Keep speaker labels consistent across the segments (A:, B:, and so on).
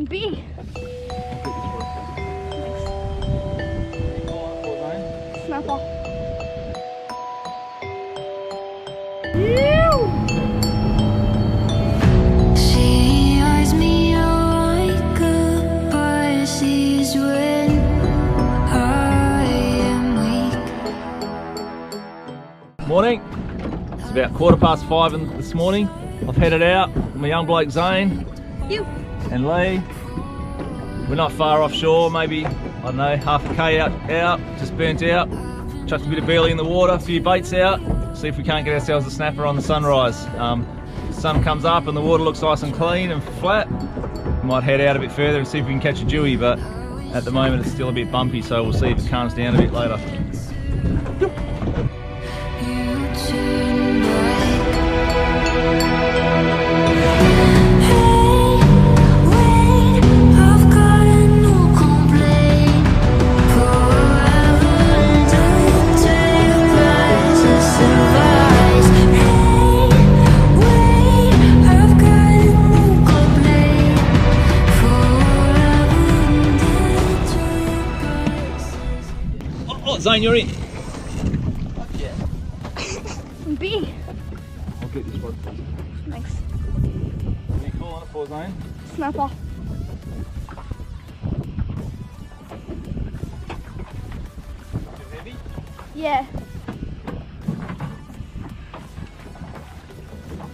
A: B. Snapper.
B: She eyes me like a Pisces when I am weak.
C: Morning. It's about 5:15 this morning. I've headed out with my young bloke Zane and Lee. We're not far offshore, maybe, I don't know, half a K out, just burnt out. Chucked a bit of burley in the water, a few baits out, see if we can't get ourselves a snapper on the sunrise. The sun comes up and the water looks nice and clean and flat. We might head out a bit further and see if we can catch a dewy, but at the moment it's still a bit bumpy, so we'll see if it calms down a bit later. Zane, you're in.
A: Yeah. B.
C: I'll get this one.
A: Thanks.
C: What are you calling it for, Zane?
A: Snapper.
C: Too heavy?
A: Yeah.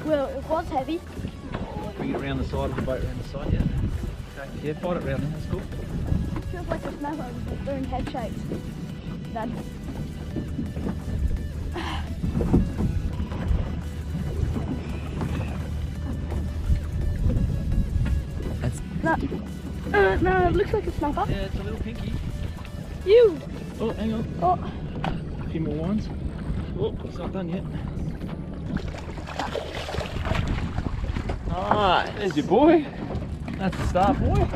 A: Well, it was heavy.
C: Bring it around the side of the boat, around the side, yeah? Okay, yeah, fight it round there, that's cool.
A: Feels like a snapper with doing head shakes. Then. No, it looks like a snapper.
C: Yeah, it's a little pinky.
A: You!
C: Oh, hang on.
A: Oh.
C: A few more ones. Oh, it's not done yet. Alright, there's your boy. That's the start, boy.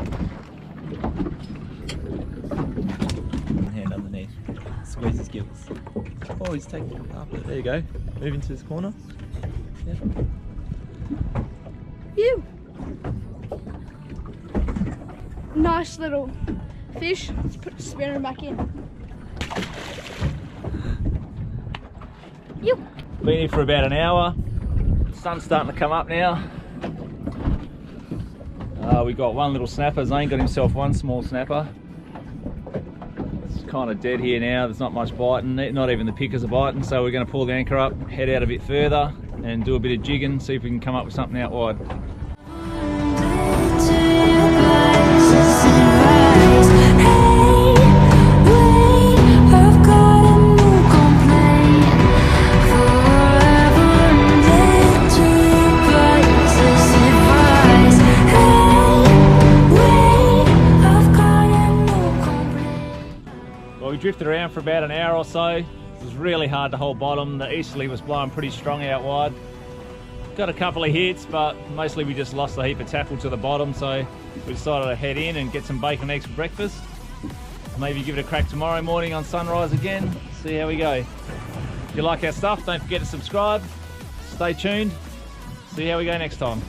C: Hand underneath. Squeeze his gills. Oh, he's taking it up. There you go. Move into this corner. Yeah.
A: You! Nice little fish. Let's put spin him back in. You!
C: Been here for about an hour. Sun's starting to come up now. We got one little snapper. Zane got himself one small snapper. It's kind of dead here now. There's not much biting. Not even the pickers are biting. So we're going to pull the anchor up, head out a bit further, and do a bit of jigging. See if we can come up with something out wide. Well, we drifted around for about an hour or so. It was really hard to hold bottom. The easterly was blowing pretty strong out wide. Got a couple of hits, but mostly we just lost a heap of tackle to the bottom, so we decided to head in and get some bacon and eggs for breakfast. Maybe give it a crack tomorrow morning on sunrise again, see how we go. If you like our stuff, don't forget to subscribe. Stay tuned. See how we go next time.